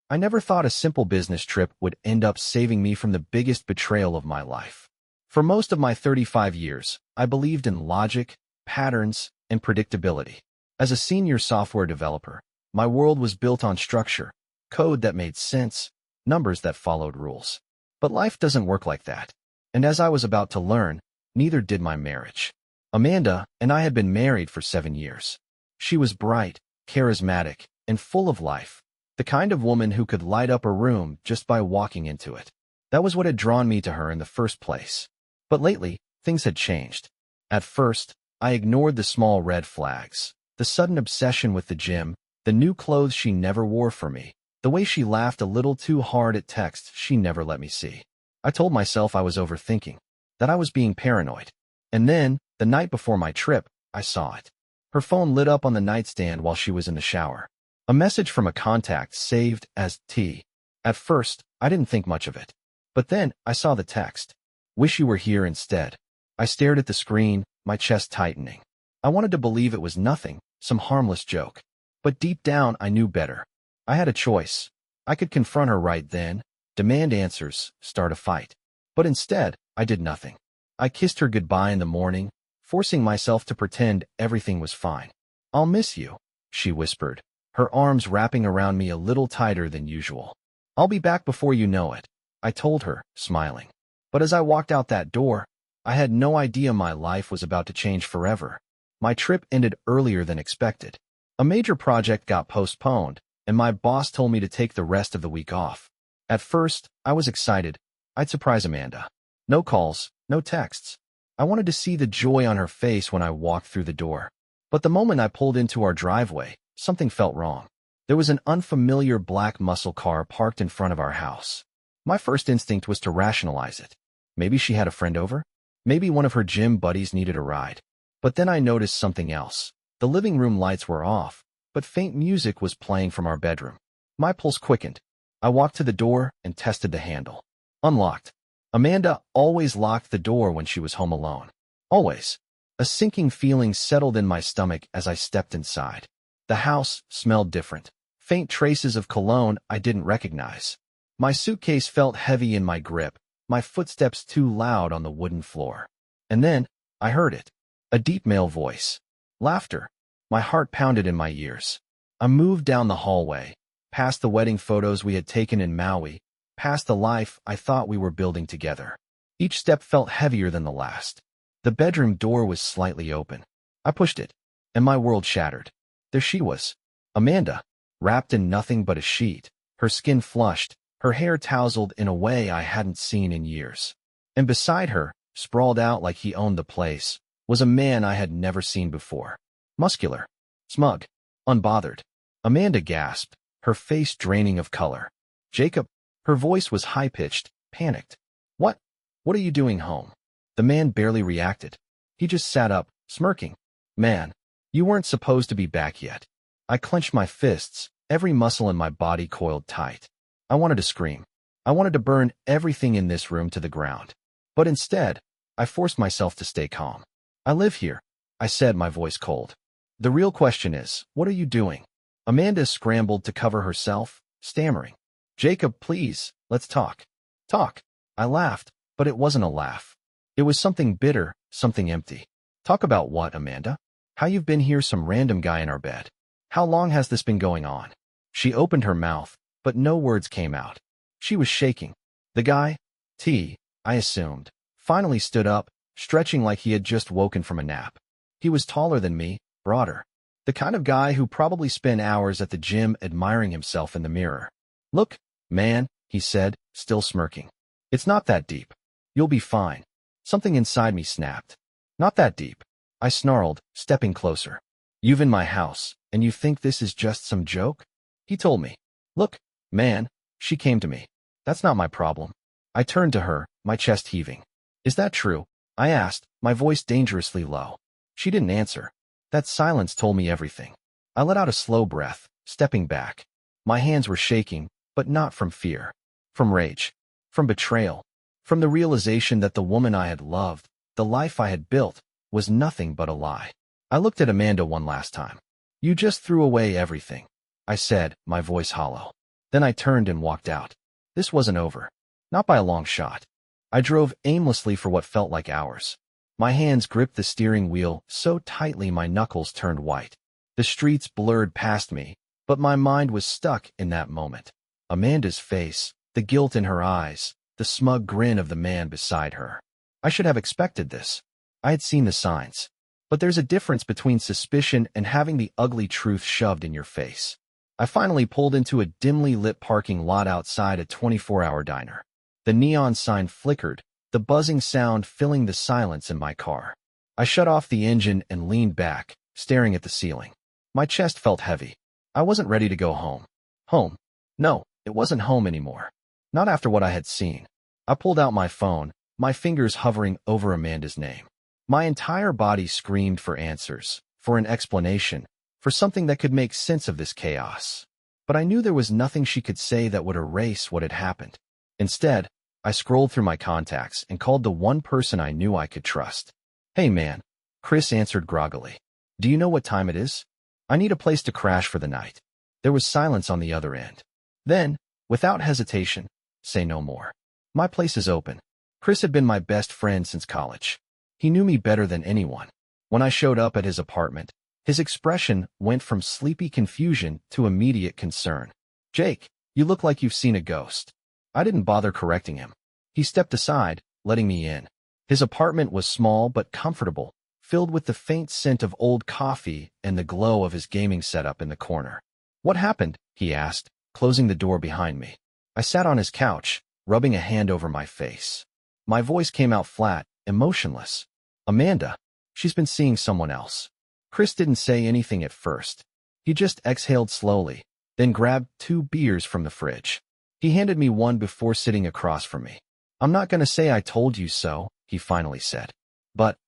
I never thought a simple business trip would end up saving me from the biggest betrayal of my life. For most of my 35 years, I believed in logic, patterns, and predictability. As a senior software developer, my world was built on structure, code that made sense, numbers that followed rules. But life doesn't work like that. And as I was about to learn, neither did my marriage. Amanda and I had been married for 7 years. She was bright, charismatic, and full of life, the kind of woman who could light up a room just by walking into it. That was what had drawn me to her in the first place. But lately, things had changed. At first, I ignored the small red flags, the sudden obsession with the gym, the new clothes she never wore for me, the way she laughed a little too hard at texts she never let me see. I told myself I was overthinking, that I was being paranoid. And then, the night before my trip, I saw it. Her phone lit up on the nightstand while she was in the shower. A message from a contact saved as T. At first, I didn't think much of it. But then, I saw the text. Wish you were here instead. I stared at the screen, my chest tightening. I wanted to believe it was nothing, some harmless joke. But deep down, I knew better. I had a choice. I could confront her right then, demand answers, start a fight. But instead, I did nothing. I kissed her goodbye in the morning, forcing myself to pretend everything was fine. I'll miss you, she whispered, her arms wrapping around me a little tighter than usual. I'll be back before you know it, I told her, smiling. But as I walked out that door, I had no idea my life was about to change forever. My trip ended earlier than expected. A major project got postponed, and my boss told me to take the rest of the week off. At first, I was excited. I'd surprise Amanda. No calls, no texts. I wanted to see the joy on her face when I walked through the door. But the moment I pulled into our driveway, something felt wrong. There was an unfamiliar black muscle car parked in front of our house. My first instinct was to rationalize it. Maybe she had a friend over? Maybe one of her gym buddies needed a ride. But then I noticed something else. The living room lights were off, but faint music was playing from our bedroom. My pulse quickened. I walked to the door and tested the handle. Unlocked. Amanda always locked the door when she was home alone. Always. A sinking feeling settled in my stomach as I stepped inside. The house smelled different. Faint traces of cologne I didn't recognize. My suitcase felt heavy in my grip, my footsteps too loud on the wooden floor. And then, I heard it. A deep male voice. Laughter. My heart pounded in my ears. I moved down the hallway, past the wedding photos we had taken in Maui, past the life I thought we were building together. Each step felt heavier than the last. The bedroom door was slightly open. I pushed it, and my world shattered. There she was, Amanda, wrapped in nothing but a sheet, her skin flushed, her hair tousled in a way I hadn't seen in years. And beside her, sprawled out like he owned the place, was a man I had never seen before. Muscular, smug, unbothered. Amanda gasped, her face draining of color. Jacob, her voice was high-pitched, panicked. What? What are you doing home? The man barely reacted. He just sat up, smirking. Man, you weren't supposed to be back yet. I clenched my fists, every muscle in my body coiled tight. I wanted to scream. I wanted to burn everything in this room to the ground. But instead, I forced myself to stay calm. I live here, I said, my voice cold. The real question is, what are you doing? Amanda scrambled to cover herself, stammering. Jacob, please, let's talk. Talk. I laughed, but it wasn't a laugh. It was something bitter, something empty. Talk about what, Amanda? How you've been here some random guy in our bed. How long has this been going on? She opened her mouth, but no words came out. She was shaking. The guy, T, I assumed, finally stood up, stretching like he had just woken from a nap. He was taller than me, broader. The kind of guy who probably spent hours at the gym admiring himself in the mirror. Look, man, he said, still smirking. It's not that deep. You'll be fine. Something inside me snapped. Not that deep. I snarled, stepping closer. You've in my house, and you think this is just some joke? He told me. Look, man, she came to me. That's not my problem. I turned to her, my chest heaving. Is that true? I asked, my voice dangerously low. She didn't answer. That silence told me everything. I let out a slow breath, stepping back. My hands were shaking, but not from fear. From rage. From betrayal. From the realization that the woman I had loved, the life I had built, was nothing but a lie. I looked at Amanda one last time. You just threw away everything, I said, my voice hollow. Then I turned and walked out. This wasn't over. Not by a long shot. I drove aimlessly for what felt like hours. My hands gripped the steering wheel so tightly my knuckles turned white. The streets blurred past me, but my mind was stuck in that moment. Amanda's face, the guilt in her eyes, the smug grin of the man beside her. I should have expected this. I had seen the signs. But there's a difference between suspicion and having the ugly truth shoved in your face. I finally pulled into a dimly lit parking lot outside a 24-hour diner. The neon sign flickered, the buzzing sound filling the silence in my car. I shut off the engine and leaned back, staring at the ceiling. My chest felt heavy. I wasn't ready to go home. Home? No, it wasn't home anymore. Not after what I had seen. I pulled out my phone, my fingers hovering over Amanda's name. My entire body screamed for answers, for an explanation, for something that could make sense of this chaos. But I knew there was nothing she could say that would erase what had happened. Instead, I scrolled through my contacts and called the one person I knew I could trust. "Hey man," Chris answered groggily. "Do you know what time it is? I need a place to crash for the night." There was silence on the other end. Then, without hesitation, "Say no more. My place is open." Chris had been my best friend since college. He knew me better than anyone. When I showed up at his apartment, his expression went from sleepy confusion to immediate concern. "Jake, you look like you've seen a ghost." I didn't bother correcting him. He stepped aside, letting me in. His apartment was small but comfortable, filled with the faint scent of old coffee and the glow of his gaming setup in the corner. "What happened?" he asked, closing the door behind me. I sat on his couch, rubbing a hand over my face. My voice came out flat, emotionless. "Amanda, she's been seeing someone else." Chris didn't say anything at first. He just exhaled slowly, then grabbed 2 beers from the fridge. He handed me one before sitting across from me. "I'm not going to say I told you so," he finally said. "But,"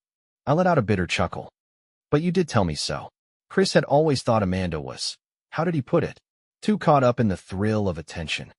I let out a bitter chuckle. "But you did tell me so." Chris had always thought Amanda was, how did he put it? Too caught up in the thrill of attention.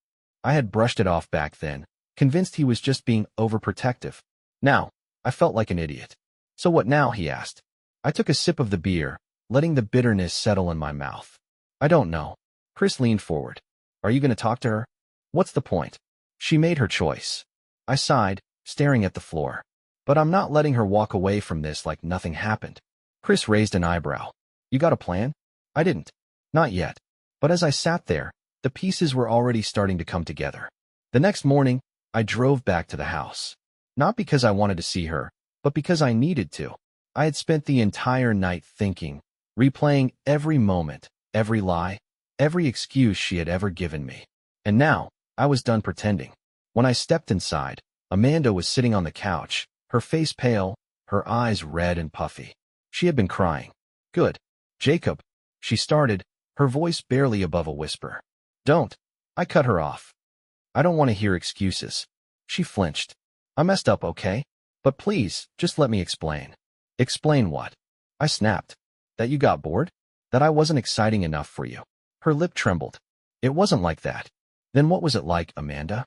I had brushed it off back then, convinced he was just being overprotective. Now, I felt like an idiot. "So what now?" he asked. I took a sip of the beer, letting the bitterness settle in my mouth. "I don't know." Chris leaned forward. "Are you going to talk to her? What's the point? She made her choice." I sighed, staring at the floor. "But I'm not letting her walk away from this like nothing happened." Chris raised an eyebrow. "You got a plan?" I didn't. Not yet. But as I sat there, the pieces were already starting to come together. The next morning, I drove back to the house. Not because I wanted to see her, but because I needed to. I had spent the entire night thinking, replaying every moment, every lie, every excuse she had ever given me. And now, I was done pretending. When I stepped inside, Amanda was sitting on the couch, her face pale, her eyes red and puffy. She had been crying. "Good. Jacob," she started, her voice barely above a whisper. "Don't." I cut her off. "I don't want to hear excuses." She flinched. "I messed up, okay? But please, just let me explain." "Explain what?" I snapped. "That you got bored? That I wasn't exciting enough for you." Her lip trembled. "It wasn't like that." "Then what was it like, Amanda?"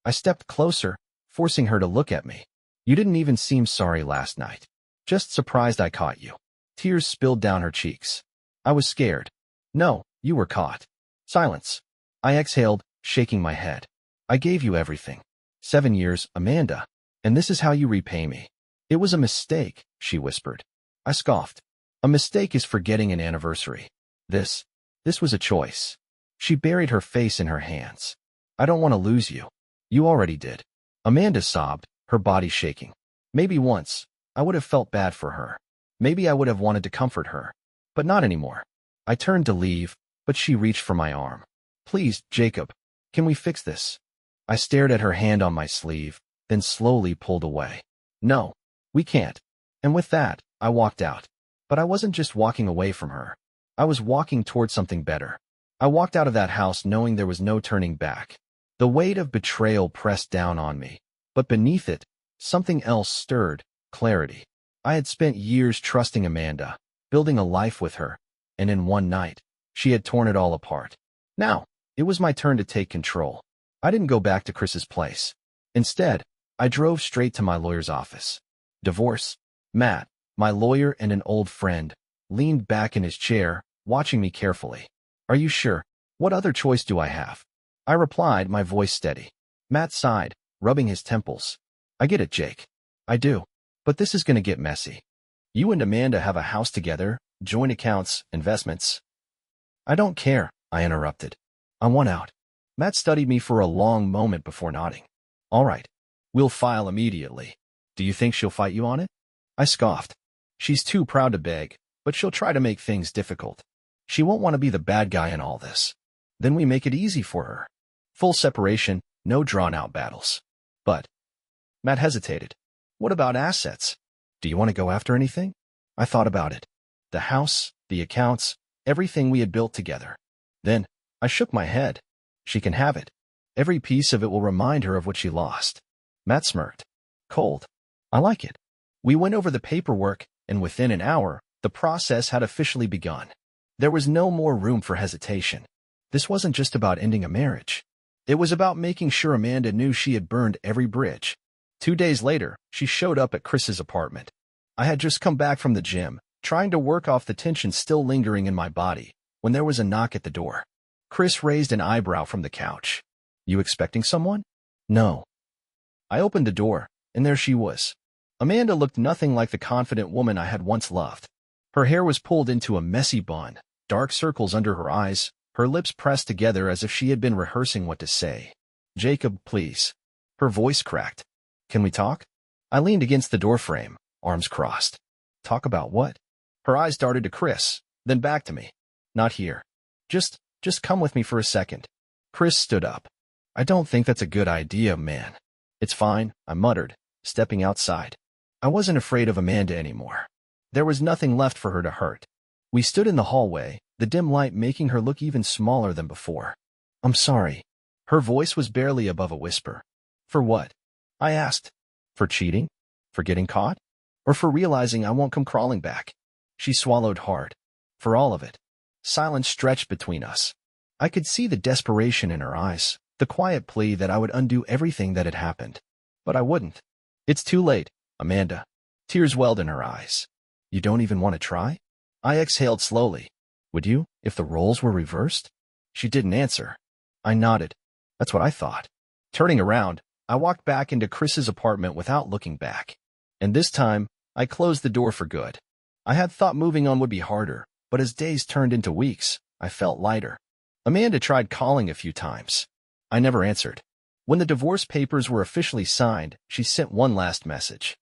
I stepped closer, forcing her to look at me. "You didn't even seem sorry last night. Just surprised I caught you." Tears spilled down her cheeks. "I was scared." "No, you were caught." Silence. I exhaled, shaking my head. "I gave you everything. 7 years, Amanda. And this is how you repay me." "It was a mistake," she whispered. I scoffed. "A mistake is forgetting an anniversary. This was a choice." She buried her face in her hands. "I don't want to lose you." "You already did." Amanda sobbed, her body shaking. "Maybe once, I would have felt bad for her. Maybe I would have wanted to comfort her. But not anymore." I turned to leave, but she reached for my arm. "Please, Jacob, can we fix this?" I stared at her hand on my sleeve, then slowly pulled away. "No, we can't." And with that, I walked out. But I wasn't just walking away from her. I was walking toward something better. I walked out of that house knowing there was no turning back. The weight of betrayal pressed down on me, but beneath it, something else stirred, clarity. I had spent years trusting Amanda, building a life with her, and in one night, she had torn it all apart. Now, it was my turn to take control. I didn't go back to Chris's place. Instead, I drove straight to my lawyer's office. Divorce. Matt, my lawyer and an old friend, leaned back in his chair, watching me carefully. "Are you sure? What other choice do I have?" I replied, my voice steady. Matt sighed, rubbing his temples. I get it, Jake. I do. But this is gonna get messy. You and Amanda have a house together, joint accounts, investments. I don't care, I interrupted. I want out. Matt studied me for a long moment before nodding. All right. We'll file immediately. Do you think she'll fight you on it? I scoffed. She's too proud to beg, but she'll try to make things difficult. She won't want to be the bad guy in all this. Then we make it easy for her. Full separation, no drawn-out battles. But Matt hesitated. What about assets? Do you want to go after anything? I thought about it. The house, the accounts, everything we had built together. Then I shook my head. She can have it. Every piece of it will remind her of what she lost. Matt smirked. Cold. I like it. We went over the paperwork, and within an hour, the process had officially begun. There was no more room for hesitation. This wasn't just about ending a marriage. It was about making sure Amanda knew she had burned every bridge. 2 days later, she showed up at Chris's apartment. I had just come back from the gym, trying to work off the tension still lingering in my body, when there was a knock at the door. Chris raised an eyebrow from the couch. You expecting someone? No. I opened the door, and there she was. Amanda looked nothing like the confident woman I had once loved. Her hair was pulled into a messy bun, dark circles under her eyes, her lips pressed together as if she had been rehearsing what to say. Jacob, please. Her voice cracked. Can we talk? I leaned against the doorframe, arms crossed. Talk about what? Her eyes darted to Chris, then back to me. Not here. Just come with me for a second. Chris stood up. I don't think that's a good idea, man. It's fine, I muttered, stepping outside. I wasn't afraid of Amanda anymore. There was nothing left for her to hurt. We stood in the hallway, the dim light making her look even smaller than before. I'm sorry. Her voice was barely above a whisper. For what? I asked. For cheating? For getting caught? Or for realizing I won't come crawling back? She swallowed hard. For all of it. Silence stretched between us. I could see the desperation in her eyes, the quiet plea that I would undo everything that had happened. But I wouldn't. It's too late, Amanda. Tears welled in her eyes. You don't even want to try? I exhaled slowly. Would you, if the roles were reversed? She didn't answer. I nodded. That's what I thought. Turning around, I walked back into Chris's apartment without looking back. And this time, I closed the door for good. I had thought moving on would be harder, but as days turned into weeks, I felt lighter. Amanda tried calling a few times. I never answered. When the divorce papers were officially signed, she sent one last message.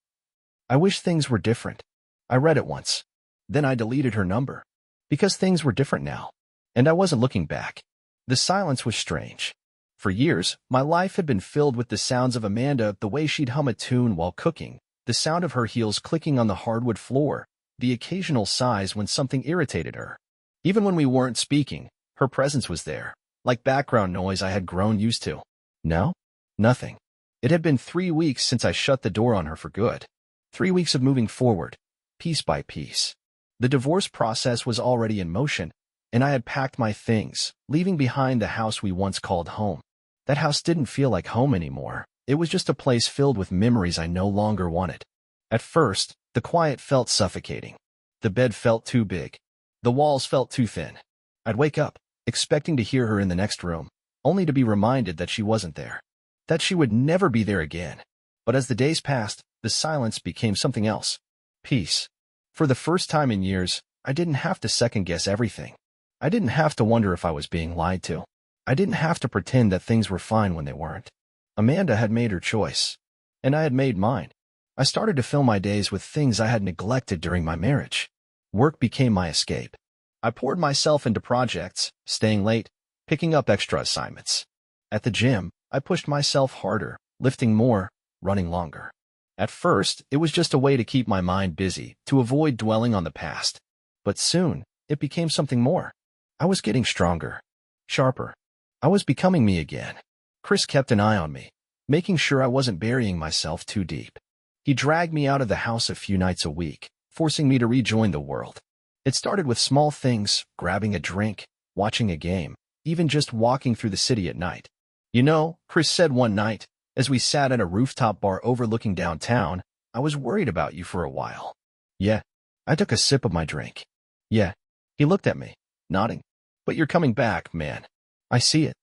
I wish things were different. I read it once. Then I deleted her number. Because things were different now. And I wasn't looking back. The silence was strange. For years, my life had been filled with the sounds of Amanda, the way she'd hum a tune while cooking, the sound of her heels clicking on the hardwood floor, the occasional sighs when something irritated her. Even when we weren't speaking, her presence was there, like background noise I had grown used to. Now? Nothing. It had been 3 weeks since I shut the door on her for good. 3 weeks of moving forward, piece by piece. The divorce process was already in motion, and I had packed my things, leaving behind the house we once called home. That house didn't feel like home anymore. It was just a place filled with memories I no longer wanted. At first, the quiet felt suffocating. The bed felt too big. The walls felt too thin. I'd wake up, expecting to hear her in the next room, only to be reminded that she wasn't there. That she would never be there again. But as the days passed, the silence became something else. Peace. For the first time in years, I didn't have to second-guess everything. I didn't have to wonder if I was being lied to. I didn't have to pretend that things were fine when they weren't. Amanda had made her choice, and I had made mine. I started to fill my days with things I had neglected during my marriage. Work became my escape. I poured myself into projects, staying late, picking up extra assignments. At the gym, I pushed myself harder, lifting more, running longer. At first, it was just a way to keep my mind busy, to avoid dwelling on the past. But soon, it became something more. I was getting stronger, sharper. I was becoming me again. Chris kept an eye on me, making sure I wasn't burying myself too deep. He dragged me out of the house a few nights a week, forcing me to rejoin the world. It started with small things, grabbing a drink, watching a game, even just walking through the city at night. You know, Chris said one night, as we sat at a rooftop bar overlooking downtown, I was worried about you for a while. Yeah. I took a sip of my drink. Yeah. He looked at me, nodding. But you're coming back, man. I see it.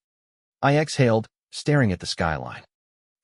I exhaled, staring at the skyline.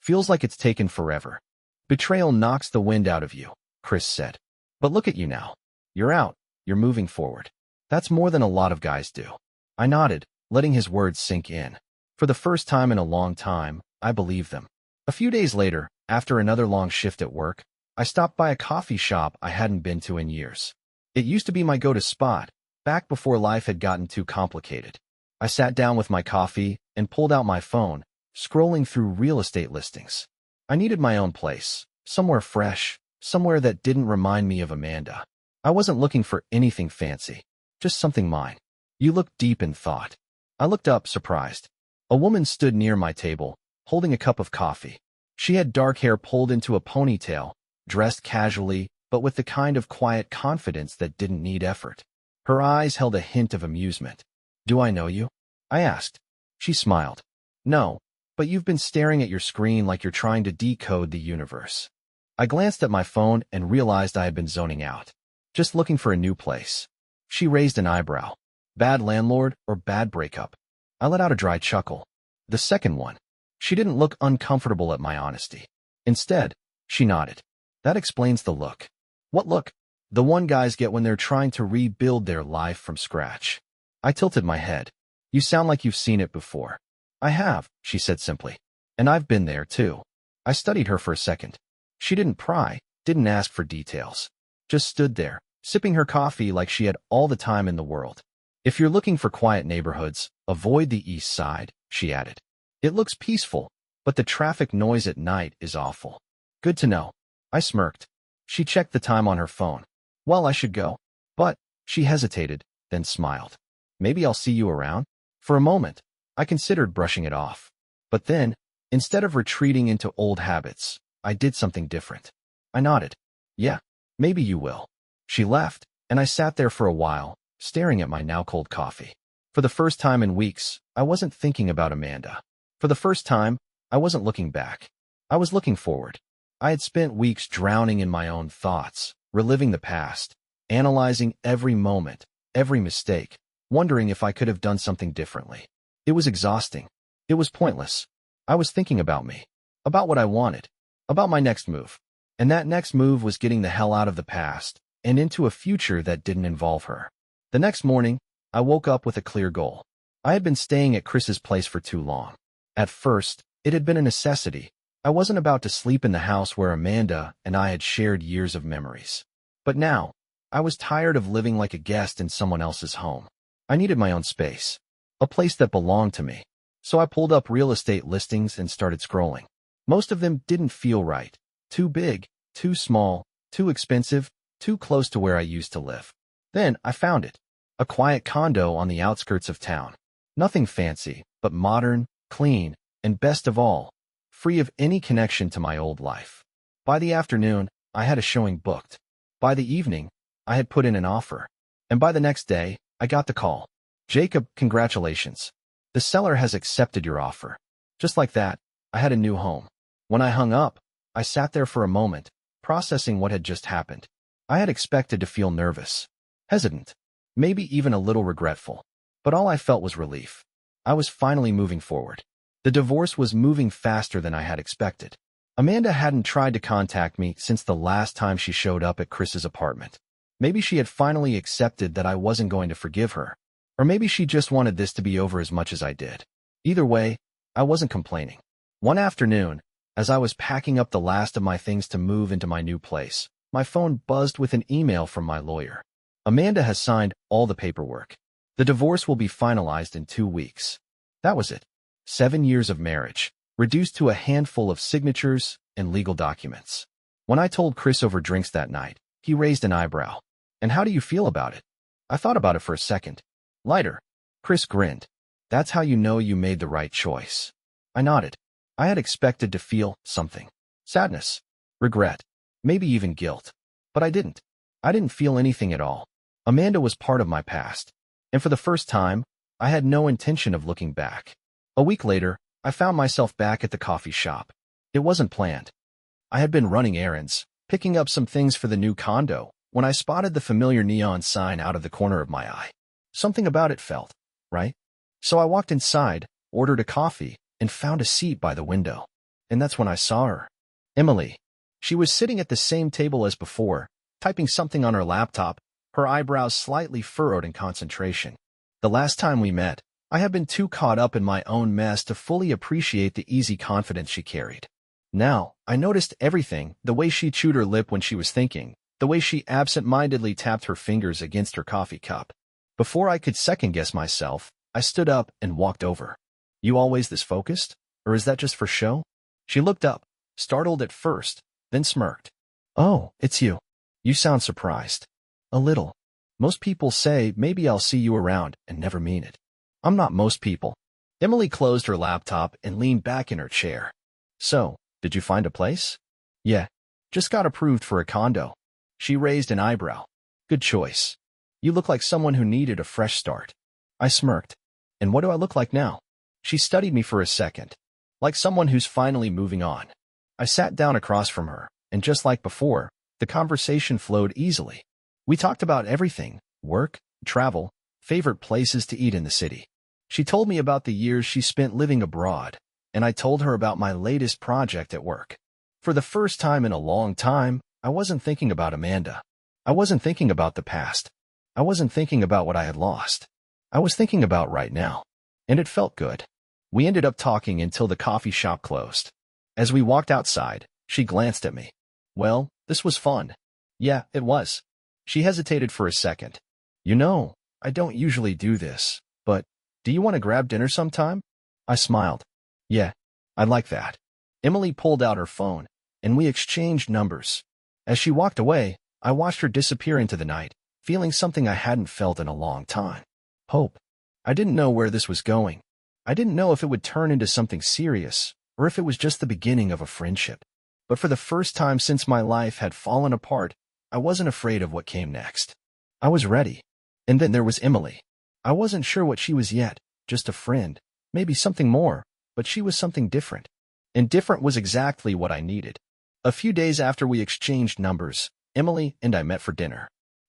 Feels like it's taken forever. Betrayal knocks the wind out of you, Chris said. But look at you now. You're out. You're moving forward. That's more than a lot of guys do. I nodded, letting his words sink in. For the first time in a long time, I believed them. A few days later, after another long shift at work, I stopped by a coffee shop I hadn't been to in years. It used to be my go-to spot, back before life had gotten too complicated. I sat down with my coffee and pulled out my phone, scrolling through real estate listings. I needed my own place, somewhere fresh, somewhere that didn't remind me of Amanda. I wasn't looking for anything fancy, just something mine. You looked deep in thought. I looked up, surprised. A woman stood near my table, holding a cup of coffee. She had dark hair pulled into a ponytail, dressed casually, but with the kind of quiet confidence that didn't need effort. Her eyes held a hint of amusement. "Do I know you?" I asked. She smiled. "No, but you've been staring at your screen like you're trying to decode the universe." I glanced at my phone and realized I had been zoning out. Just looking for a new place. She raised an eyebrow. Bad landlord or bad breakup? I let out a dry chuckle. The second one. She didn't look uncomfortable at my honesty. Instead, she nodded. That explains the look. What look? The one guys get when they're trying to rebuild their life from scratch. I tilted my head. You sound like you've seen it before. I have, she said simply. And I've been there too. I studied her for a second. She didn't pry, didn't ask for details. Just stood there, sipping her coffee like she had all the time in the world. If you're looking for quiet neighborhoods, avoid the east side, she added. It looks peaceful, but the traffic noise at night is awful. Good to know. I smirked. She checked the time on her phone. Well, I should go. But, she hesitated, then smiled. Maybe I'll see you around? For a moment, I considered brushing it off. But then, instead of retreating into old habits, I did something different. I nodded. Yeah, maybe you will. She left, and I sat there for a while, staring at my now cold coffee. For the first time in weeks, I wasn't thinking about Amanda. For the first time, I wasn't looking back. I was looking forward. I had spent weeks drowning in my own thoughts, reliving the past, analyzing every moment, every mistake, wondering if I could have done something differently. It was exhausting. It was pointless. I was thinking about me, about what I wanted, about my next move. And that next move was getting the hell out of the past and into a future that didn't involve her. The next morning, I woke up with a clear goal. I had been staying at Chris's place for too long. At first, it had been a necessity. I wasn't about to sleep in the house where Amanda and I had shared years of memories. But now, I was tired of living like a guest in someone else's home. I needed my own space, a place that belonged to me. So I pulled up real estate listings and started scrolling. Most of them didn't feel right. Too big, too small, too expensive, too close to where I used to live. Then I found it. A quiet condo on the outskirts of town. Nothing fancy, but modern, clean, and best of all, free of any connection to my old life. By the afternoon, I had a showing booked. By the evening, I had put in an offer. And by the next day, I got the call. Jacob, congratulations. The seller has accepted your offer. Just like that, I had a new home. When I hung up, I sat there for a moment, processing what had just happened. I had expected to feel nervous, hesitant, maybe even a little regretful. But all I felt was relief. I was finally moving forward. The divorce was moving faster than I had expected. Amanda hadn't tried to contact me since the last time she showed up at Chris's apartment. Maybe she had finally accepted that I wasn't going to forgive her. Or maybe she just wanted this to be over as much as I did. Either way, I wasn't complaining. One afternoon, as I was packing up the last of my things to move into my new place, my phone buzzed with an email from my lawyer. Amanda has signed all the paperwork. The divorce will be finalized in 2 weeks. That was it. 7 years of marriage, reduced to a handful of signatures and legal documents. When I told Chris over drinks that night, he raised an eyebrow. And how do you feel about it? I thought about it for a second. Lighter. Chris grinned. That's how you know you made the right choice. I nodded. I had expected to feel something. Sadness. Regret. Maybe even guilt. But I didn't. I didn't feel anything at all. Amanda was part of my past. And for the first time, I had no intention of looking back. A week later, I found myself back at the coffee shop. It wasn't planned. I had been running errands, picking up some things for the new condo, when I spotted the familiar neon sign out of the corner of my eye. Something about it felt right. So I walked inside, ordered a coffee, and found a seat by the window. And that's when I saw her. Emily. She was sitting at the same table as before, typing something on her laptop, her eyebrows slightly furrowed in concentration. The last time we met, I had been too caught up in my own mess to fully appreciate the easy confidence she carried. Now, I noticed everything, the way she chewed her lip when she was thinking, the way she absent-mindedly tapped her fingers against her coffee cup. Before I could second-guess myself, I stood up and walked over. You always this focused? Or is that just for show? She looked up, startled at first, then smirked. Oh, it's you. You sound surprised. A little. Most people say maybe I'll see you around and never mean it. I'm not most people. Emily closed her laptop and leaned back in her chair. So, did you find a place? Yeah. Just got approved for a condo. She raised an eyebrow. Good choice. You look like someone who needed a fresh start. I smirked. And what do I look like now? She studied me for a second. Like someone who's finally moving on. I sat down across from her, and just like before, the conversation flowed easily. We talked about everything, work, travel, favorite places to eat in the city. She told me about the years she spent living abroad, and I told her about my latest project at work. For the first time in a long time, I wasn't thinking about Amanda. I wasn't thinking about the past. I wasn't thinking about what I had lost. I was thinking about right now. And it felt good. We ended up talking until the coffee shop closed. As we walked outside, she glanced at me. Well, this was fun. Yeah, it was. She hesitated for a second. You know, I don't usually do this, but do you want to grab dinner sometime? I smiled. Yeah, I'd like that. Emily pulled out her phone, and we exchanged numbers. As she walked away, I watched her disappear into the night, feeling something I hadn't felt in a long time. Hope. I didn't know where this was going. I didn't know if it would turn into something serious, or if it was just the beginning of a friendship. But for the first time since my life had fallen apart, I wasn't afraid of what came next. I was ready. And then there was Emily. I wasn't sure what she was yet, just a friend, maybe something more, but she was something different. And different was exactly what I needed. A few days after we exchanged numbers, Emily and I met for dinner.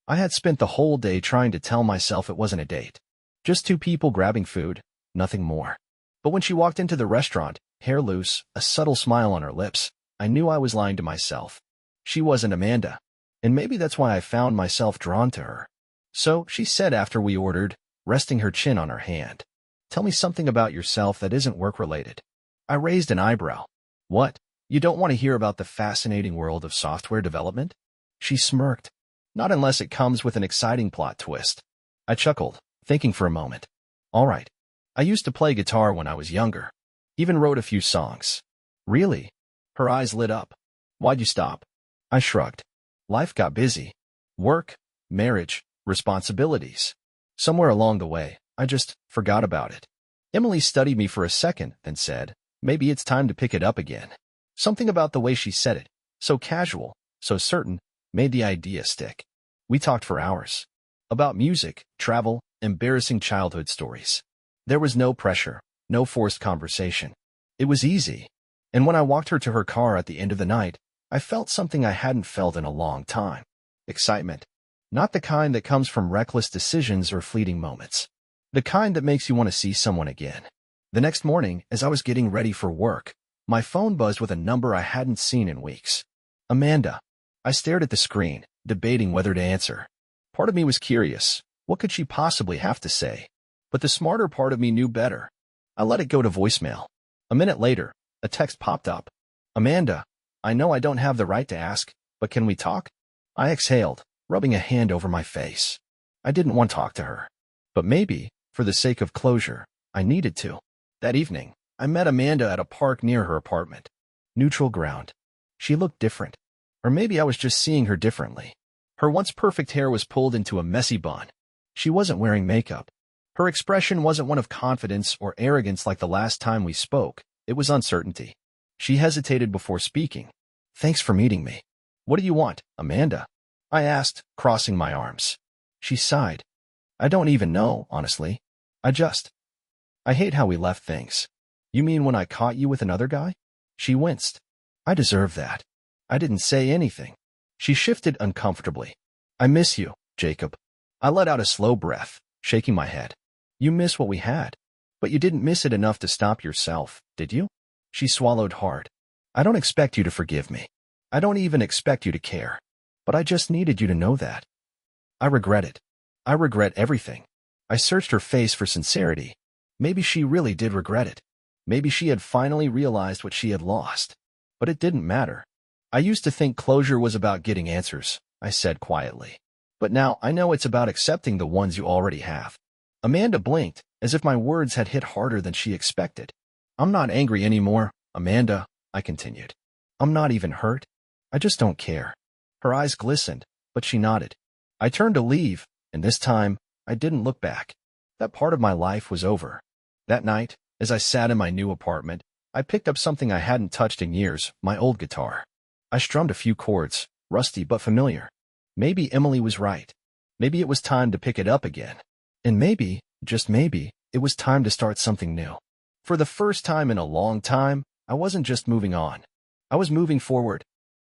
I had spent the whole day trying to tell myself it wasn't a date. Just two people grabbing food, nothing more. But when she walked into the restaurant, hair loose, a subtle smile on her lips, I knew I was lying to myself. She wasn't Amanda. And maybe that's why I found myself drawn to her. So, she said after we ordered, resting her chin on her hand. Tell me something about yourself that isn't work-related. I raised an eyebrow. What? You don't want to hear about the fascinating world of software development? She smirked. Not unless it comes with an exciting plot twist. I chuckled, thinking for a moment. All right. I used to play guitar when I was younger. Even wrote a few songs. Really? Her eyes lit up. Why'd you stop? I shrugged. Life got busy. Work, marriage, responsibilities. Somewhere along the way, I just forgot about it. Emily studied me for a second, then said, maybe it's time to pick it up again. Something about the way she said it, so casual, so certain, made the idea stick. We talked for hours. About music, travel, embarrassing childhood stories. There was no pressure, no forced conversation. It was easy. And when I walked her to her car at the end of the night, I felt something I hadn't felt in a long time. Excitement. Not the kind that comes from reckless decisions or fleeting moments. The kind that makes you want to see someone again. The next morning, as I was getting ready for work, my phone buzzed with a number I hadn't seen in weeks. Amanda. I stared at the screen, debating whether to answer. Part of me was curious. What could she possibly have to say? But the smarter part of me knew better. I let it go to voicemail. A minute later, a text popped up. Amanda, I know I don't have the right to ask, but can we talk? I exhaled, rubbing a hand over my face. I didn't want to talk to her. But maybe, for the sake of closure, I needed to. That evening, I met Amanda at a park near her apartment. Neutral ground. She looked different. Or maybe I was just seeing her differently. Her once perfect hair was pulled into a messy bun. She wasn't wearing makeup. Her expression wasn't one of confidence or arrogance like the last time we spoke. It was uncertainty. She hesitated before speaking. Thanks for meeting me. What do you want, Amanda? I asked, crossing my arms. She sighed. I don't even know, honestly. I hate how we left things. You mean when I caught you with another guy? She winced. I deserve that. I didn't say anything. She shifted uncomfortably. I miss you, Jacob. I let out a slow breath, shaking my head. You miss what we had. But you didn't miss it enough to stop yourself, did you? She swallowed hard. I don't expect you to forgive me. I don't even expect you to care. But I just needed you to know that. I regret it. I regret everything. I searched her face for sincerity. Maybe she really did regret it. Maybe she had finally realized what she had lost. But it didn't matter. I used to think closure was about getting answers, I said quietly. But now I know it's about accepting the ones you already have. Amanda blinked, as if my words had hit harder than she expected. I'm not angry anymore, Amanda, I continued. I'm not even hurt. I just don't care. Her eyes glistened, but she nodded. I turned to leave, and this time, I didn't look back. That part of my life was over. That night, as I sat in my new apartment, I picked up something I hadn't touched in years, my old guitar. I strummed a few chords, rusty but familiar. Maybe Emily was right. Maybe it was time to pick it up again. And maybe, just maybe, it was time to start something new. For the first time in a long time, I wasn't just moving on. I was moving forward,